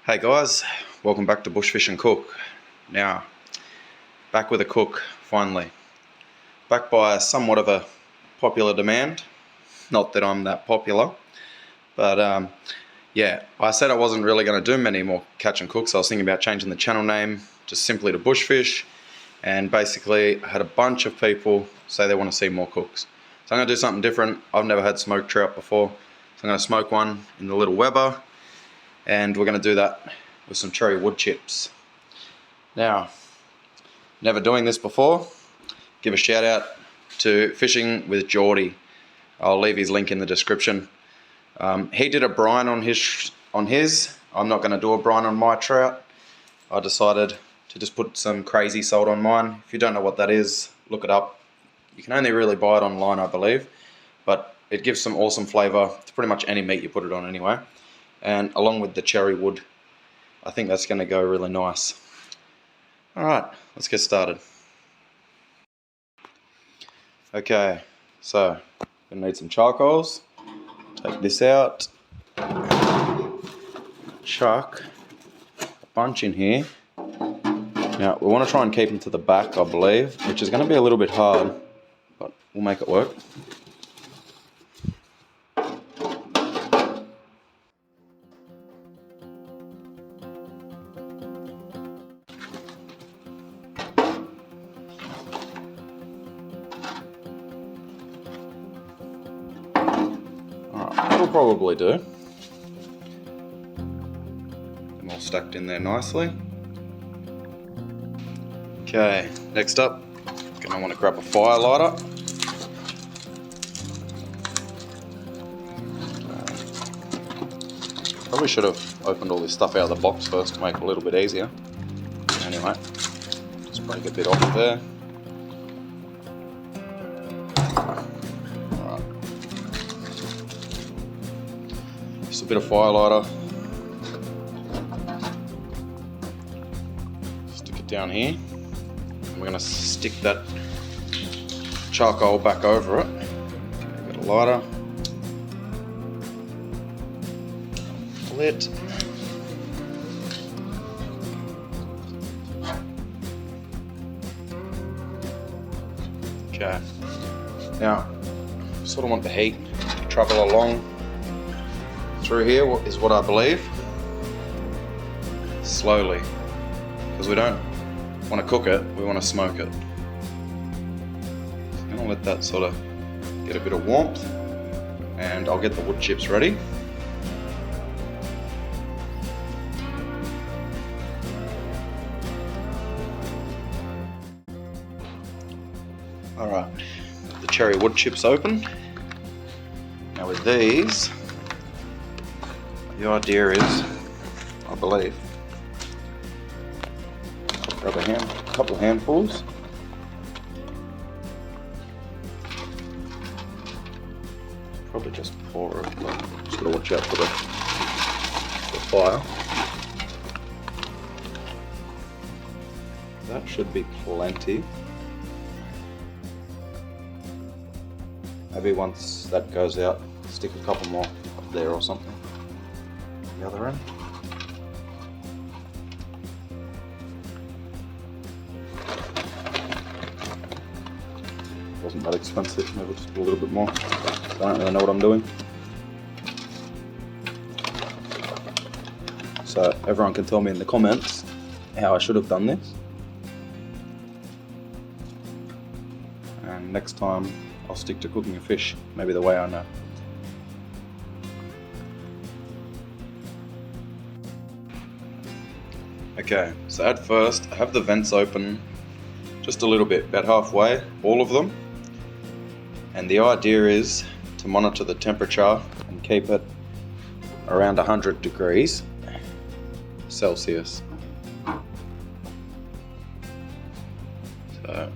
Hey guys, welcome back to BushFish'n'Cook. Now, back with a cook, finally. Back by somewhat of a popular demand. Not that I'm that popular, but yeah, I said I wasn't really going to do many more catch and cooks. I was thinking about changing the channel name just simply to Bushfish, and basically I had a bunch of people say they want to see more cooks. So I'm going to do something different. I've never had smoked trout before, so I'm going to smoke one in the little Weber. And we're going to do that with some cherry wood chips. Now, never doing this before, give a shout out to Fishing with Jordy. I'll leave his link in the description. He did a brine on his. I'm not going to do a brine on my trout. I decided to just put some crazy salt on mine. If you don't know what that is, look it up. You can only really buy it online, I believe, but it gives some awesome flavour to pretty much any meat you put it on anyway. And along with the cherry wood, I think that's going to go really nice. Alright, let's get started. Okay, so going to need some charcoals. Take this out. Chuck a bunch in here. Now we want to try and keep them to the back, I believe, which is going to be a little bit hard, but we'll make it work. That'll probably do. Them all stacked in there nicely. Okay, next up, gonna want to grab a fire lighter. Probably should have opened all this stuff out of the box first to make it a little bit easier. Anyway, just break a bit off there. Just a bit of fire lighter. Stick it down here. And we're going to stick that charcoal back over it. A bit of lighter. Lit. Okay. Now, sort of want the heat to travel along through here is what I believe. Slowly, because we don't want to cook it, we want to smoke it. So I'm going to let that sort of get a bit of warmth, and I'll get the wood chips ready. Alright, the cherry wood chips open. Now with these, the idea is, I believe, grab a couple of handfuls. Probably just pour it, but just gotta watch out for the fire. That should be plenty. Maybe once that goes out, stick a couple more up there or something. The other end. Wasn't that expensive, maybe just a little bit more. I don't really know what I'm doing. So everyone can tell me in the comments how I should have done this. And next time I'll stick to cooking a fish, maybe the way I know. Okay, so at first I have the vents open just a little bit, about halfway, all of them. And the idea is to monitor the temperature and keep it around 100 degrees Celsius. So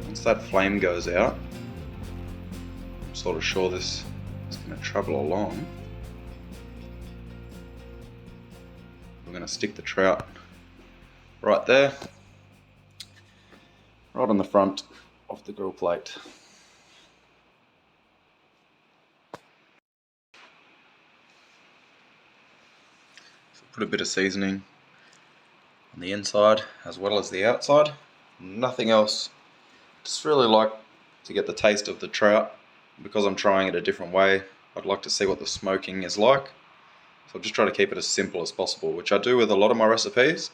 once that flame goes out, I'm sort of sure this is going to travel along. We're going to stick the trout right there, right on the front of the grill plate. put a bit of seasoning on the inside as well as the outside. Nothing else. Just really like to get the taste of the trout. Because I'm trying it a different way, I'd like to see what the smoking is like. So I'll just try to keep it as simple as possible, which I do with a lot of my recipes.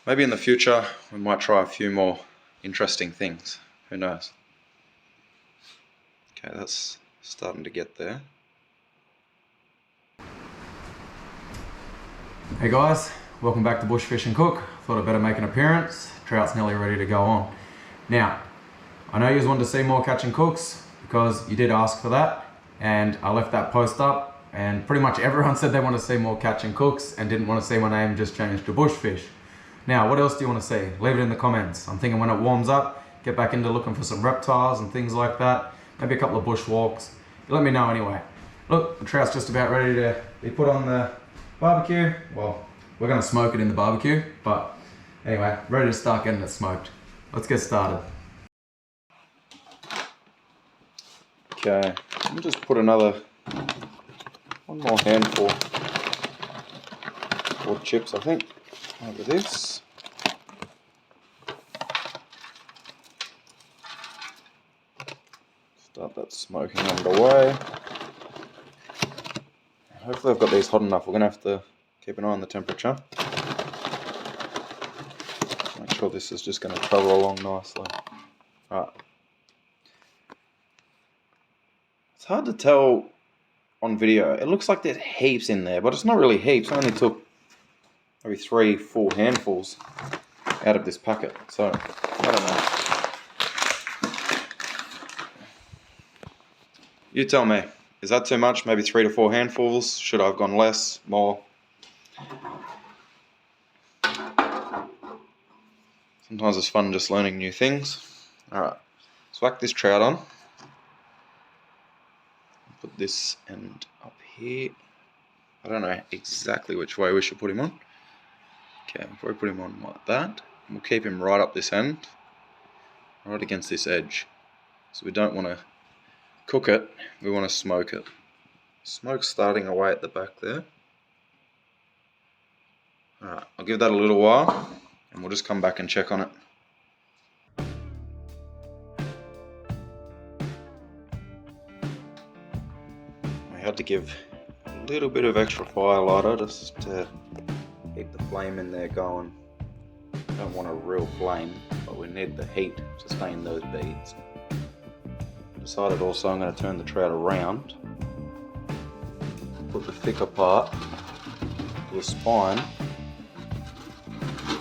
Maybe in the future we might try a few more interesting things. Who knows? Okay, that's starting to get there. Hey guys, welcome back to Bush Fish and Cook. Thought I'd better make an appearance. Trout's nearly ready to go on. Now, I know you wanted to see more catch and cooks because you did ask for that, and I left that post up and pretty much everyone said they want to see more catch and cooks and didn't want to see my name just changed to Bushfish. Now, what else do you want to see? Leave it in the comments. I'm thinking when it warms up, get back into looking for some reptiles and things like that. Maybe a couple of bush walks. Let me know anyway. Look, the trout's just about ready to be put on the barbecue. Well, we're going to smoke it in the barbecue, but anyway, ready to start getting it smoked. Let's get started. Okay, let me just put one more handful of chips, I think, over this. Start that smoking underway. Hopefully I've got these hot enough. We're going to have to keep an eye on the temperature. Make sure this is just going to travel along nicely. Alright. It's hard to tell on video. It looks like there's heaps in there, but it's not really heaps. I only took maybe 3-4 handfuls out of this packet. So, I don't know. You tell me. Is that too much? Maybe 3 to 4 handfuls? Should I have gone less? More? Sometimes it's fun just learning new things. Alright, let's whack this trout on. Put this end up here. I don't know exactly which way we should put him on. Okay, if we put him on like that, we'll keep him right up this end, right against this edge. So we don't want to cook it, we want to smoke it. Smoke's starting away at the back there. Alright, I'll give that a little while and we'll just come back and check on it. I had to give a little bit of extra fire lighter just to keep the flame in there going. Don't want a real flame, but we need the heat to sustain those beads. Decided also I'm going to turn the trout around, put the thicker part, the spine,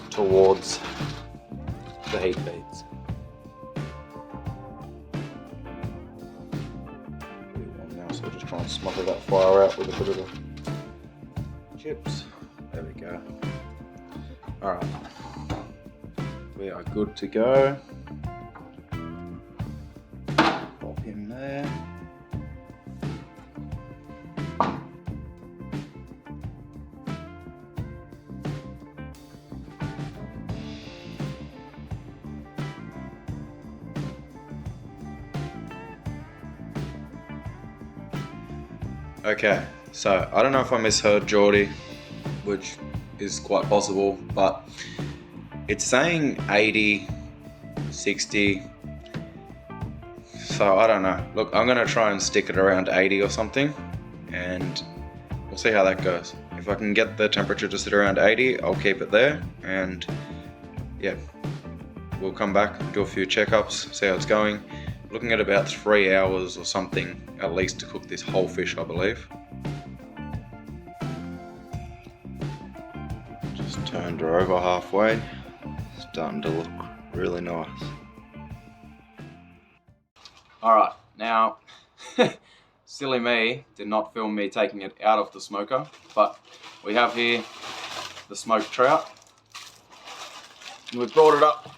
towards the heat beads. Now, so just try and smother that fire out with a bit of the chips. There we go. Alright, we are good to go. In there. Okay, so I don't know if I misheard Jordy, which is quite possible, but it's saying 80, 60. So I don't know. Look, I'm going to try and stick it around 80 or something, and we'll see how that goes. If I can get the temperature to sit around 80, I'll keep it there, and yeah, we'll come back, do a few checkups, see how it's going. Looking at about 3 hours or something at least to cook this whole fish, I believe. Just turned her over halfway. Starting to look really nice. Alright, now, silly me did not film me taking it out of the smoker, but we have here the smoked trout. And we've brought it up,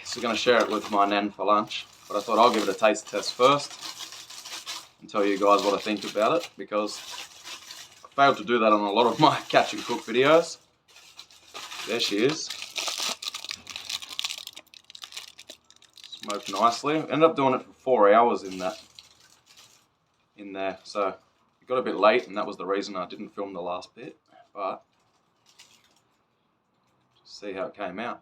so we're going to share it with my nan for lunch, but I thought I'll give it a taste test first and tell you guys what I think about it, because I failed to do that on a lot of my catch and cook videos. There she is. Smoked nicely. Ended up doing it for 4 hours in there, so it got a bit late, and that was the reason I didn't film the last bit. But see how it came out.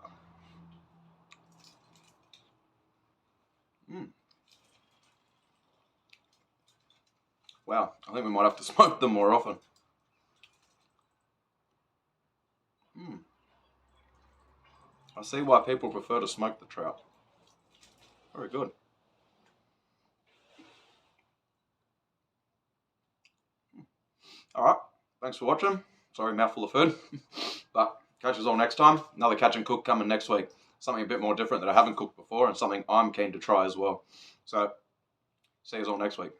Wow, I think we might have to smoke them more often. I see why people prefer to smoke the trout. Very good. Alright, thanks for watching. Sorry, mouthful of food. But catch us all next time. Another catch and cook coming next week. Something a bit more different that I haven't cooked before and something I'm keen to try as well. So, see you all next week.